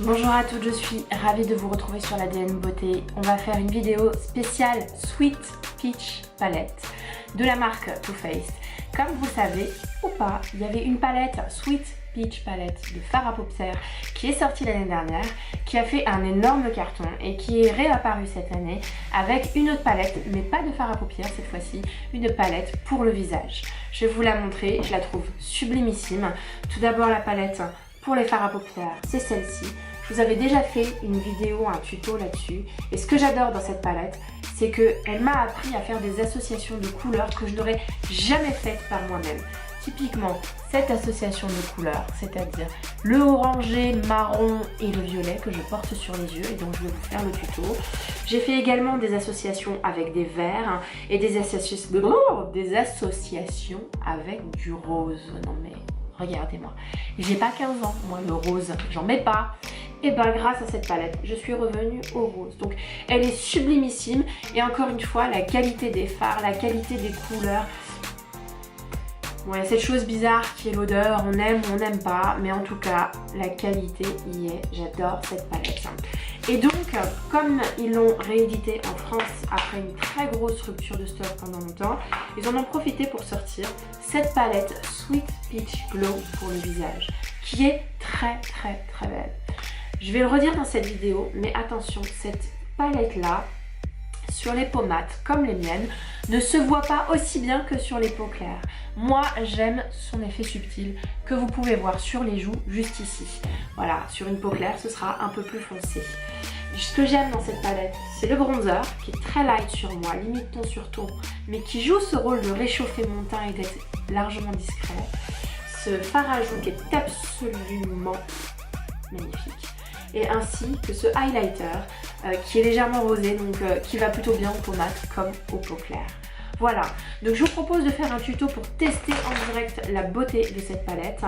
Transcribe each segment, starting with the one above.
Bonjour à toutes, je suis ravie de vous retrouver sur l'ADN Beauté. On va faire une vidéo spéciale Sweet Peach Palette de la marque Too Faced. Comme vous savez ou pas, il y avait une palette Sweet Peach Palette de fard à paupières qui est sortie l'année dernière, qui a fait un énorme carton et qui est réapparue cette année avec une autre palette, mais pas de fard à paupières cette fois-ci, une palette pour le visage. Je vais vous la montrer, je la trouve sublimissime. Tout d'abord la palette pour les fards à paupières, c'est celle-ci. Je vous avais déjà fait une vidéo, un tuto là-dessus. Et ce que j'adore dans cette palette, c'est qu'elle m'a appris à faire des associations de couleurs que je n'aurais jamais faites par moi-même. Typiquement, cette association de couleurs, c'est-à-dire le orangé, marron et le violet que je porte sur les yeux et donc je vais vous faire le tuto. J'ai fait également des associations avec des verts et des associations avec du rose. Non mais regardez-moi, j'ai pas 15 ans, moi le rose, j'en mets pas. Et ben grâce à cette palette, je suis revenue au rose. Donc elle est sublimissime et encore une fois, la qualité des fards, la qualité des couleurs. Bon, il y a cette chose bizarre qui est l'odeur, on aime ou on n'aime pas, mais en tout cas, la qualité y est. J'adore cette palette. Et donc, comme ils l'ont réédité en France après une très grosse rupture de stock pendant longtemps, ils en ont profité pour sortir cette palette Sweet Peach Glow pour le visage, qui est très belle. Je vais le redire dans cette vidéo, mais attention, cette palette-là, sur les peaux mates comme les miennes, ne se voit pas aussi bien que sur les peaux claires. Moi, j'aime son effet subtil que vous pouvez voir sur les joues, juste ici. Voilà, sur une peau claire, ce sera un peu plus foncé. Ce que j'aime dans cette palette, c'est le bronzer, qui est très light sur moi, limite ton sur ton, mais qui joue ce rôle de réchauffer mon teint et d'être largement discret. Ce fard à joues qui est absolument magnifique. Et ainsi que ce highlighter qui est légèrement rosé, donc qui va plutôt bien aux peaux mates comme aux peaux claires. Voilà, donc je vous propose de faire un tuto pour tester en direct la beauté de cette palette.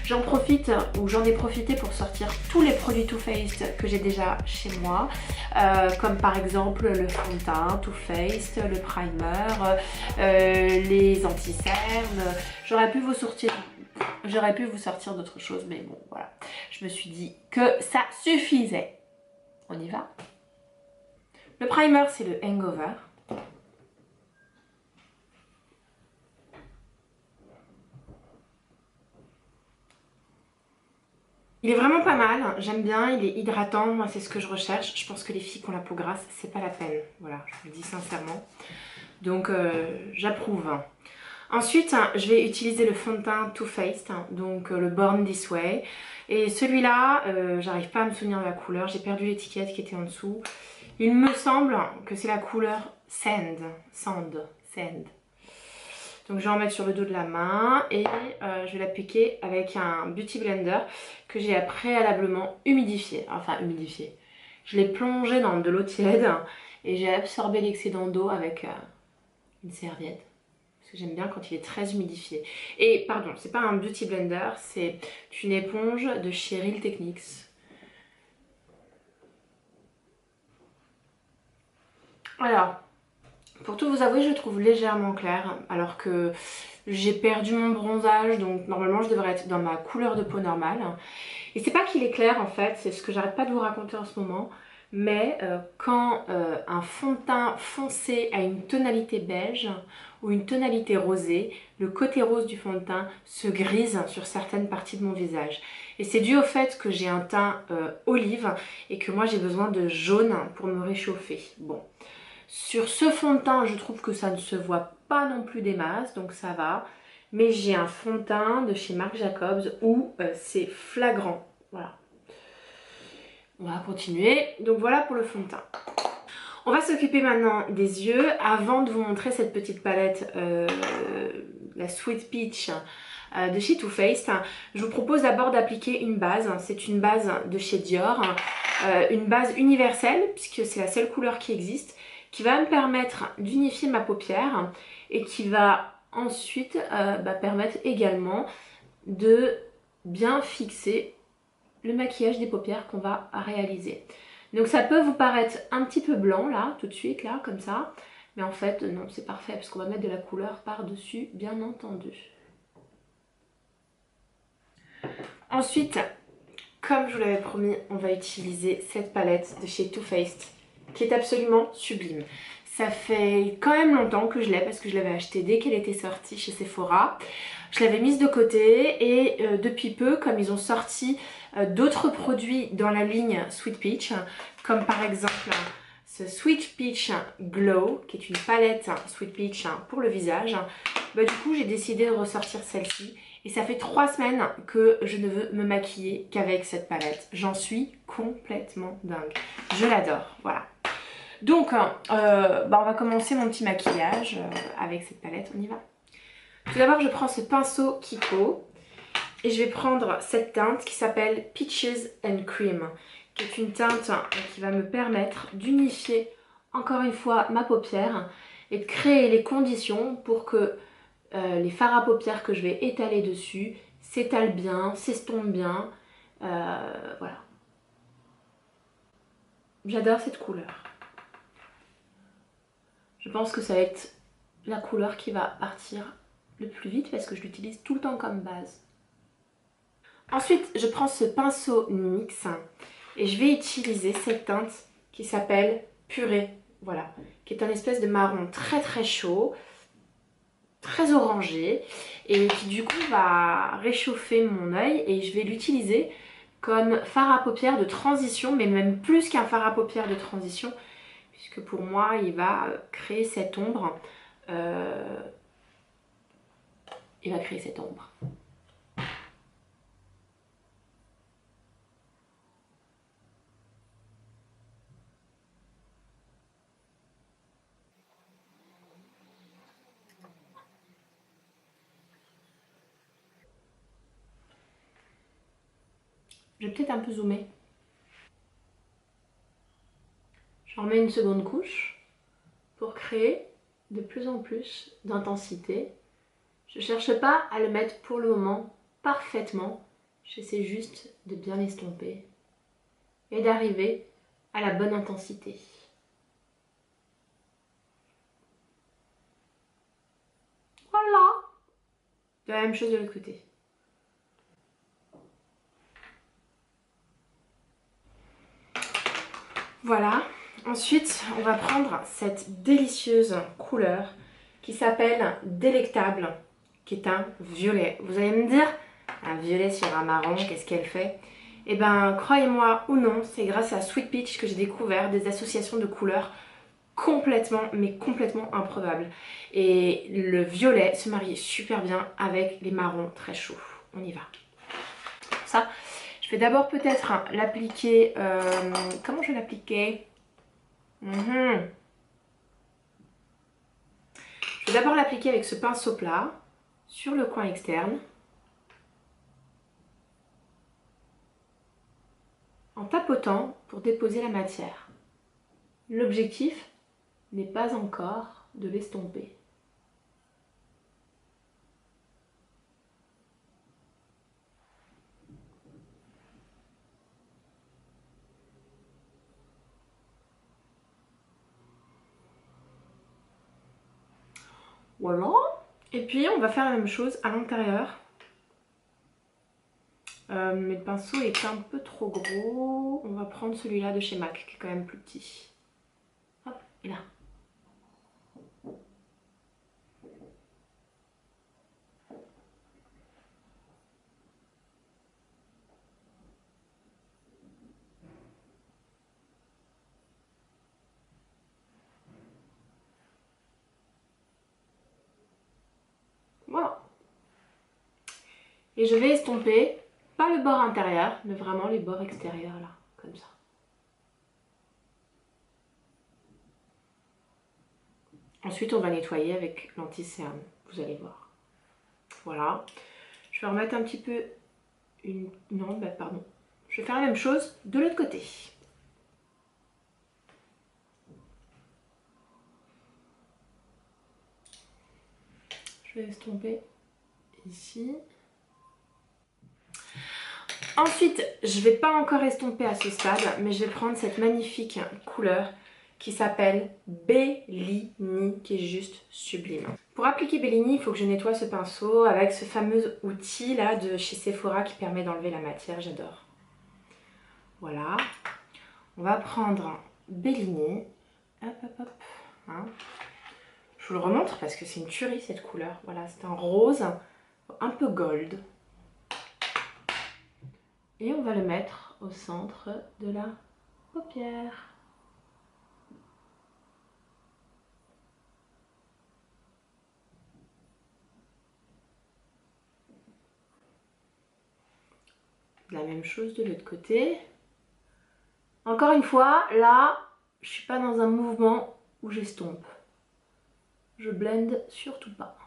J'en profite, ou j'en ai profité pour sortir tous les produits Too Faced que j'ai déjà chez moi, comme par exemple le fond de teint Too Faced, le primer, les anti-cernes. J'aurais pu vous sortir d'autres choses, mais bon, voilà. Je me suis dit que ça suffisait. On y va. Le primer, c'est le Hangover. Il est vraiment pas mal, j'aime bien, il est hydratant, moi c'est ce que je recherche. Je pense que les filles qui ont la peau grasse, c'est pas la peine. Voilà, je vous le dis sincèrement. Donc j'approuve. Ensuite, je vais utiliser le fond de teint Too Faced, donc le Born This Way. Et celui-là, j'arrive pas à me souvenir de la couleur, j'ai perdu l'étiquette qui était en dessous. Il me semble que c'est la couleur Sand. Donc je vais en mettre sur le dos de la main et je vais l'appliquer avec un Beauty Blender que j'ai préalablement humidifié. Enfin humidifié. Je l'ai plongé dans de l'eau tiède et j'ai absorbé l'excédent d'eau avec une serviette. Parce que j'aime bien quand il est très humidifié. Et pardon, c'est pas un Beauty Blender, c'est une éponge de chez Real Techniques. Alors, pour tout vous avouer, je le trouve légèrement clair, alors que j'ai perdu mon bronzage, donc normalement je devrais être dans ma couleur de peau normale. Et c'est pas qu'il est clair en fait, c'est ce que j'arrête pas de vous raconter en ce moment, mais quand un fond de teint foncé a une tonalité beige ou une tonalité rosée, le côté rose du fond de teint se grise sur certaines parties de mon visage. Et c'est dû au fait que j'ai un teint olive et que moi j'ai besoin de jaune pour me réchauffer. Bon. Sur ce fond de teint, je trouve que ça ne se voit pas non plus des masses, donc ça va. Mais j'ai un fond de teint de chez Marc Jacobs où c'est flagrant. Voilà. On va continuer. Donc voilà pour le fond de teint. On va s'occuper maintenant des yeux. Avant de vous montrer cette petite palette, la Sweet Peach de chez Too Faced, je vous propose d'abord d'appliquer une base. C'est une base de chez Dior, une base universelle puisque c'est la seule couleur qui existe, qui va me permettre d'unifier ma paupière et qui va ensuite permettre également de bien fixer le maquillage des paupières qu'on va réaliser. Donc ça peut vous paraître un petit peu blanc là, tout de suite là, comme ça, mais en fait non, c'est parfait parce qu'on va mettre de la couleur par-dessus, bien entendu. Ensuite, comme je vous l'avais promis, on va utiliser cette palette de chez Too Faced qui est absolument sublime. Ça fait quand même longtemps que je l'ai parce que je l'avais achetée dès qu'elle était sortie chez Sephora. Je l'avais mise de côté et depuis peu, comme ils ont sorti d'autres produits dans la ligne Sweet Peach, comme par exemple ce Sweet Peach Glow, qui est une palette Sweet Peach pour le visage, bah, du coup j'ai décidé de ressortir celle-ci. Et ça fait 3 semaines que je ne veux me maquiller qu'avec cette palette. J'en suis complètement dingue. Je l'adore, voilà. Donc, bah on va commencer mon petit maquillage avec cette palette, on y va. Tout d'abord, je prends ce pinceau Kiko et je vais prendre cette teinte qui s'appelle Peaches and Cream, qui est une teinte qui va me permettre d'unifier encore une fois ma paupière et de créer les conditions pour que les fards à paupières que je vais étaler dessus s'étalent bien, s'estompent bien, voilà. J'adore cette couleur. Je pense que ça va être la couleur qui va partir le plus vite parce que je l'utilise tout le temps comme base. Ensuite, je prends ce pinceau NYX et je vais utiliser cette teinte qui s'appelle Purée, voilà, qui est un espèce de marron très très chaud, très orangé et qui du coup va réchauffer mon œil et je vais l'utiliser comme fard à paupières de transition, mais même plus qu'un fard à paupières de transition puisque pour moi il va créer cette ombre. Il va créer cette ombre. Je vais peut-être un peu zoomer. J'en mets une seconde couche pour créer de plus en plus d'intensité. Je ne cherche pas à le mettre pour le moment parfaitement. J'essaie juste de bien l'estomper et d'arriver à la bonne intensité. Voilà. De la même chose de l'autre côté. Voilà. Ensuite, on va prendre cette délicieuse couleur qui s'appelle Délectable, qui est un violet. Vous allez me dire, un violet sur un marron, qu'est-ce qu'elle fait? Eh ben, croyez-moi ou non, c'est grâce à Sweet Peach que j'ai découvert des associations de couleurs complètement, mais complètement improbables. Et le violet se marie super bien avec les marrons très chauds. On y va. Pour ça, je vais d'abord peut-être l'appliquer... comment je vais l'appliquer? Je vais d'abord l'appliquer avec ce pinceau plat sur le coin externe en tapotant pour déposer la matière. L'objectif n'est pas encore de l'estomper. Voilà. Et puis on va faire la même chose à l'intérieur. Mais le pinceau est un peu trop gros. On va prendre celui-là de chez MAC qui est quand même plus petit. Hop, et là. Voilà. Et je vais estomper, pas le bord intérieur, mais vraiment les bords extérieurs là, comme ça. Ensuite, on va nettoyer avec l'anti-cerne, vous allez voir. Voilà. Je vais remettre un petit peu une... Non, bah pardon. Je vais faire la même chose de l'autre côté. Je vais estomper ici. Ensuite, je ne vais pas encore estomper à ce stade, mais je vais prendre cette magnifique couleur qui s'appelle Bellini, qui est juste sublime. Pour appliquer Bellini, il faut que je nettoie ce pinceau avec ce fameux outil là de chez Sephora qui permet d'enlever la matière, j'adore. Voilà. On va prendre Bellini. Hop, hop, hop. Hein. Je vous le remontre parce que c'est une tuerie cette couleur. Voilà, c'est un rose un peu gold. Et on va le mettre au centre de la paupière. La même chose de l'autre côté. Encore une fois, là, je suis pas dans un mouvement où j'estompe. Je blende surtout pas.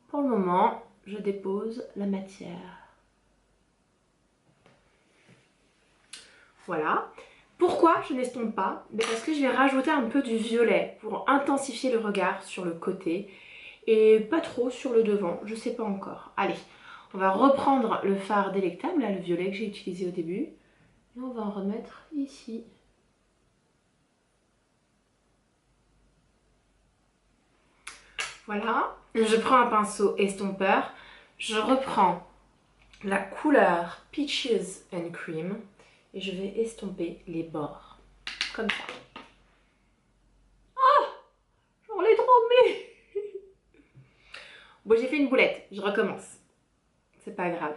Pour le moment, je dépose la matière. Voilà. Pourquoi je n'estompe pas? Parce que je vais rajouter un peu du violet pour intensifier le regard sur le côté et pas trop sur le devant, je sais pas encore. Allez, on va reprendre le fard délectable, là, le violet que j'ai utilisé au début, et on va en remettre ici. Voilà, je prends un pinceau estompeur, je reprends la couleur Peaches and Cream et je vais estomper les bords, comme ça. Oh, j'en ai trop mis. Bon, j'ai fait une boulette, je recommence. C'est pas grave.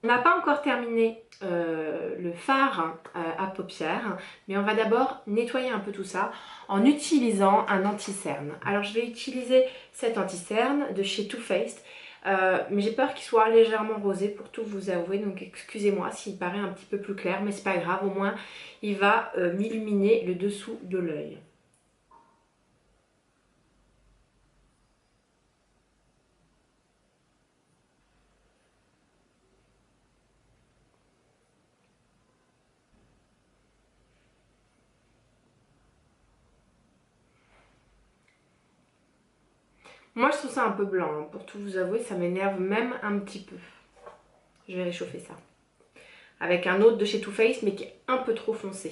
On n'a pas encore terminé le fard à paupières, mais on va d'abord nettoyer un peu tout ça en utilisant un anti-cerne. Alors je vais utiliser cet anti-cerne de chez Too Faced, mais j'ai peur qu'il soit légèrement rosé pour tout vous avouer, donc excusez-moi s'il paraît un petit peu plus clair, mais c'est pas grave, au moins il va m'illuminer le dessous de l'œil. Moi je trouve ça un peu blanc, hein. Pour tout vous avouer, ça m'énerve même un petit peu. Je vais réchauffer ça. Avec un autre de chez Too Faced, mais qui est un peu trop foncé.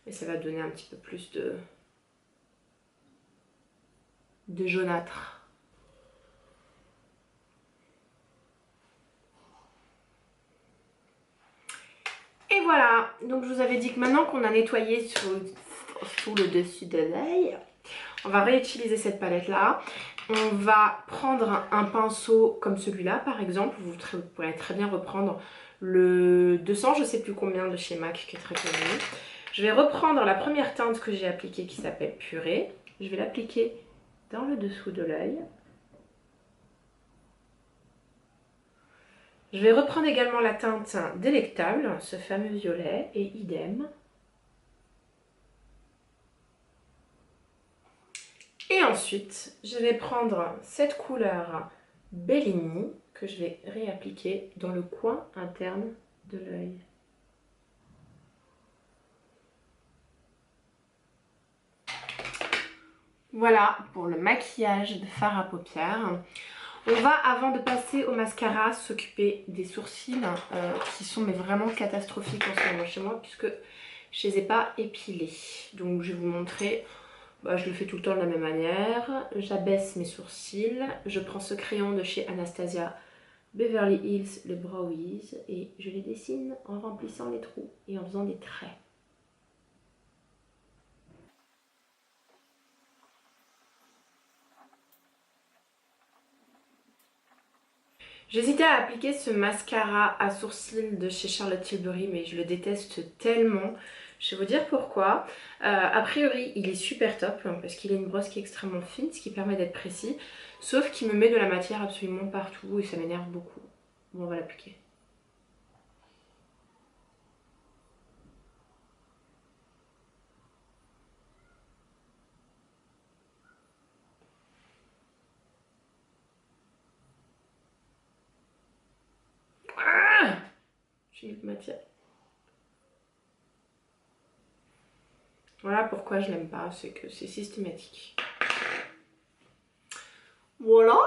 Mais ça va donner un petit peu plus de jaunâtre. Et voilà, donc je vous avais dit que maintenant qu'on a nettoyé sous le dessus de l'œil, on va réutiliser cette palette là. On va prendre un pinceau comme celui-là par exemple. Vous pourrez très bien reprendre le 200, je sais plus combien, de chez MAC, qui est très connu. Je vais reprendre la première teinte que j'ai appliquée qui s'appelle Purée. Je vais l'appliquer dans le dessous de l'œil. Je vais reprendre également la teinte délectable, ce fameux violet, et idem. Et ensuite, je vais prendre cette couleur Bellini que je vais réappliquer dans le coin interne de l'œil. Voilà pour le maquillage de fard à paupières. On va, avant de passer au mascara, s'occuper des sourcils qui sont mais vraiment catastrophiques en ce moment chez moi puisque je ne les ai pas épilés. Donc je vais vous montrer, je le fais tout le temps de la même manière. J'abaisse mes sourcils, je prends ce crayon de chez Anastasia Beverly Hills, le Browies, et je les dessine en remplissant les trous et en faisant des traits. J'hésitais à appliquer ce mascara à sourcils de chez Charlotte Tilbury, mais je le déteste tellement. Je vais vous dire pourquoi. A priori, il est super top, hein, parce qu'il a une brosse qui est extrêmement fine, ce qui permet d'être précis. Sauf qu'il me met de la matière absolument partout et ça m'énerve beaucoup. Bon, on va l'appliquer. Ah, j'ai mis de matière. Voilà pourquoi je l'aime pas, c'est que c'est systématique. Voilà,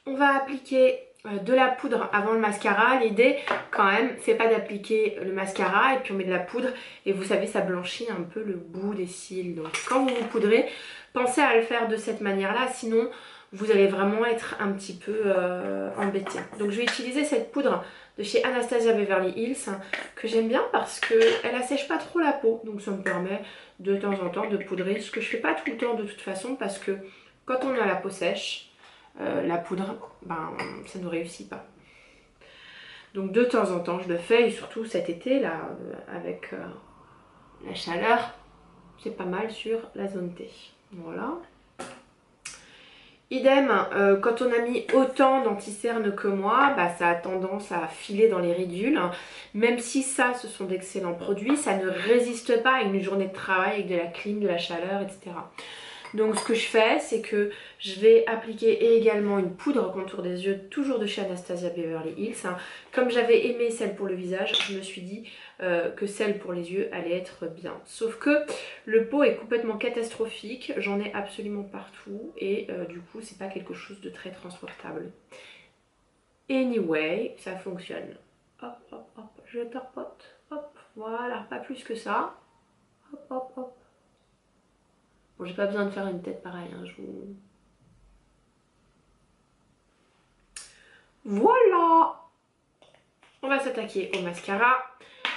on va appliquer de la poudre avant le mascara. L'idée quand même c'est pas d'appliquer le mascara et puis on met de la poudre et vous savez ça blanchit un peu le bout des cils. Donc quand vous vous poudrez, pensez à le faire de cette manière là, sinon vous allez vraiment être un petit peu embêté. Donc je vais utiliser cette poudre de chez Anastasia Beverly Hills que j'aime bien parce qu'elle assèche pas trop la peau. Donc ça me permet de temps en temps de poudrer, ce que je fais pas tout le temps de toute façon parce que quand on a la peau sèche, la poudre, ben, ça ne réussit pas. Donc de temps en temps je le fais et surtout cet été là avec la chaleur, c'est pas mal sur la zone T. Voilà. Idem, quand on a mis autant d'anti-cerne que moi, bah, ça a tendance à filer dans les ridules. Même si ça, ce sont d'excellents produits, ça ne résiste pas à une journée de travail avec de la clim, de la chaleur, etc. Donc ce que je fais, c'est que je vais appliquer également une poudre contour des yeux, toujours de chez Anastasia Beverly Hills. Comme j'avais aimé celle pour le visage, je me suis dit que celle pour les yeux allait être bien. Sauf que le pot est complètement catastrophique, j'en ai absolument partout et du coup c'est pas quelque chose de très transportable. Anyway, ça fonctionne. Hop, hop, hop, je tapote, hop, voilà, pas plus que ça. Hop, hop, hop. Bon, j'ai pas besoin de faire une tête pareille, hein, je vous... Voilà! On va s'attaquer au mascara.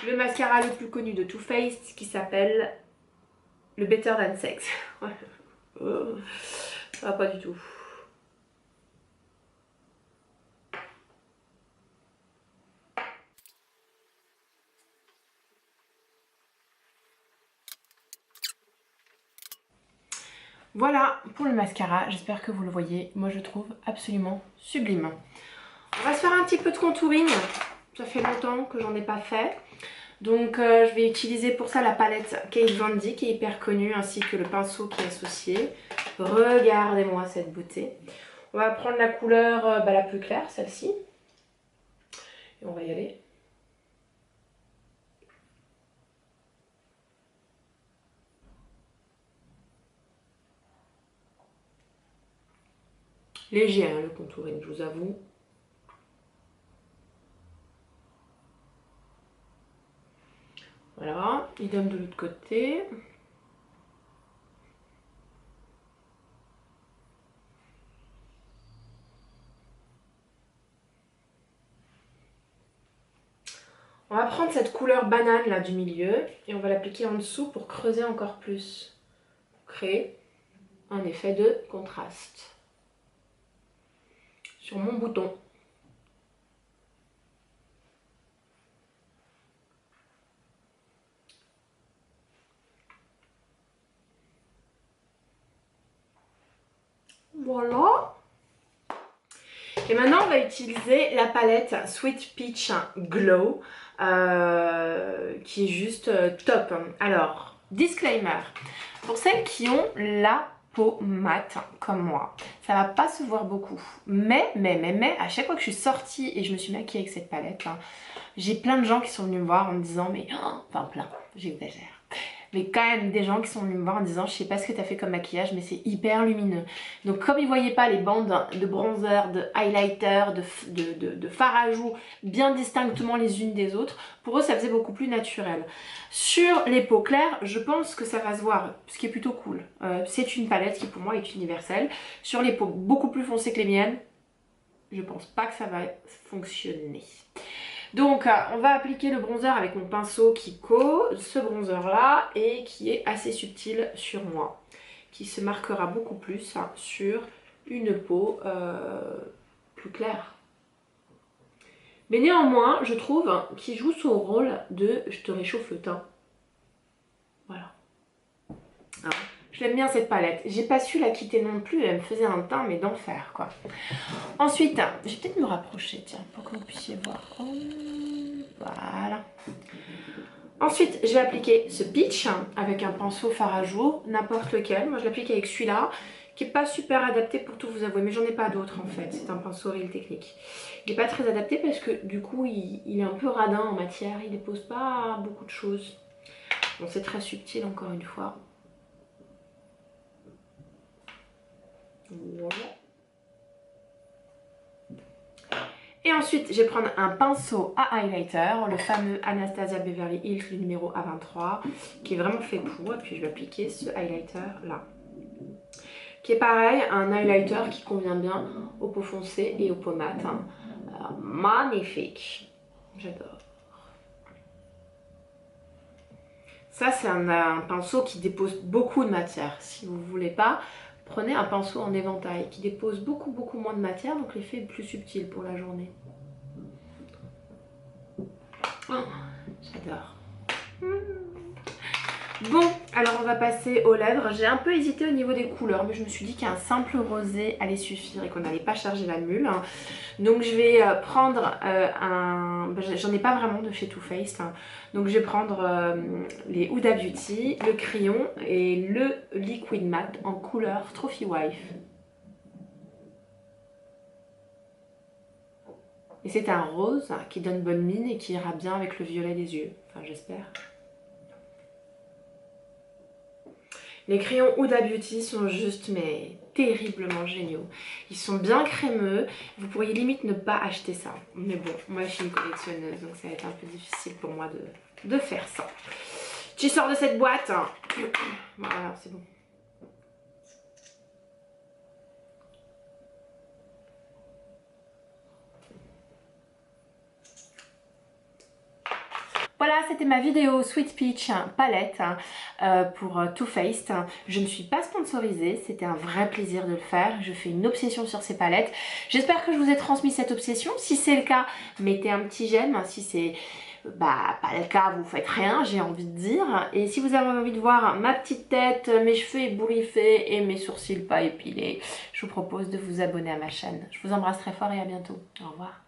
Le mascara le plus connu de Too Faced qui s'appelle le Better Than Sex. Ça va pas du tout. Voilà pour le mascara, j'espère que vous le voyez. Moi je trouve absolument sublime. On va se faire un petit peu de contouring. Ça fait longtemps que j'en ai pas fait. Donc je vais utiliser pour ça la palette Kate Von D qui est hyper connue, ainsi que le pinceau qui est associé. Regardez-moi cette beauté. On va prendre la couleur la plus claire, celle-ci. Et on va y aller. Léger hein, le contouring, je vous avoue. Voilà, idem de l'autre côté. On va prendre cette couleur banane là du milieu et on va l'appliquer en dessous pour creuser encore plus. Pour créer un effet de contraste. Sur mon bouton. Voilà. Et maintenant on va utiliser la palette Sweet Peach Glow qui est juste top. Alors, disclaimer, pour celles qui ont la peau mate comme moi, ça va pas se voir beaucoup. Mais, à chaque fois que je suis sortie et je me suis maquillée avec cette palette, hein, j'ai plein de gens qui sont venus me voir en me disant, mais, enfin plein, j'exagère. Mais quand même des gens qui sont venus me voir en disant je sais pas ce que tu as fait comme maquillage mais c'est hyper lumineux. Donc comme ils voyaient pas les bandes de bronzer, de highlighter, de fard à joues bien distinctement les unes des autres, pour eux ça faisait beaucoup plus naturel. Sur les peaux claires, je pense que ça va se voir, ce qui est plutôt cool. C'est une palette qui pour moi est universelle. Sur les peaux beaucoup plus foncées que les miennes, je pense pas que ça va fonctionner. Donc on va appliquer le bronzer avec mon pinceau Kiko, ce bronzer là, et qui est assez subtil sur moi, qui se marquera beaucoup plus sur une peau plus claire. Mais néanmoins, je trouve qu'il joue son rôle de je te réchauffe le teint. Voilà. Je l'aime bien cette palette. J'ai pas su la quitter non plus, elle me faisait un teint mais d'enfer quoi. Ensuite, je vais peut-être me rapprocher, tiens, pour que vous puissiez voir. Voilà. Ensuite, je vais appliquer ce peach avec un pinceau fard à jour, n'importe lequel. Moi, je l'applique avec celui-là, qui n'est pas super adapté pour tout vous avouer, mais j'en ai pas d'autres en fait. C'est un pinceau Real Technique. Il n'est pas très adapté parce que du coup, il est un peu radin en matière. Il dépose pas beaucoup de choses. Bon, c'est très subtil encore une fois. Voilà. ensuite, je vais prendre un pinceau à highlighter, le fameux Anastasia Beverly Hills, le numéro A23, qui est vraiment fait pour. Et puis je vais appliquer ce highlighter là. Qui est pareil, un highlighter qui convient bien aux peaux foncées et aux peaux mates. Magnifique. J'adore. Ça, c'est un pinceau qui dépose beaucoup de matière. Si vous ne voulez pas, prenez un pinceau en éventail qui dépose beaucoup moins de matière, donc l'effet est plus subtil pour la journée. Oh, j'adore. Bon, alors on va passer aux lèvres. J'ai un peu hésité au niveau des couleurs, mais je me suis dit qu'un simple rosé allait suffire et qu'on n'allait pas charger la mule. Donc je vais prendre j'en ai pas vraiment de chez Too Faced. Donc je vais prendre les Huda Beauty, le crayon et le liquid matte en couleur Trophy Wife. Et c'est un rose qui donne bonne mine et qui ira bien avec le violet des yeux. Enfin, j'espère. Les crayons Huda Beauty sont juste mais terriblement géniaux. Ils sont bien crémeux. Vous pourriez limite ne pas acheter ça. Mais bon, moi je suis une collectionneuse, donc ça va être un peu difficile pour moi de faire ça. Tu sors de cette boîte. Voilà, c'est bon. Voilà, c'était ma vidéo Sweet Peach palette pour Too Faced. Je ne suis pas sponsorisée, c'était un vrai plaisir de le faire. Je fais une obsession sur ces palettes. J'espère que je vous ai transmis cette obsession. Si c'est le cas, mettez un petit j'aime. Si c'est pas le cas, vous faites rien, j'ai envie de dire. Et si vous avez envie de voir ma petite tête, mes cheveux ébouriffés et mes sourcils pas épilés, je vous propose de vous abonner à ma chaîne. Je vous embrasse très fort et à bientôt. Au revoir.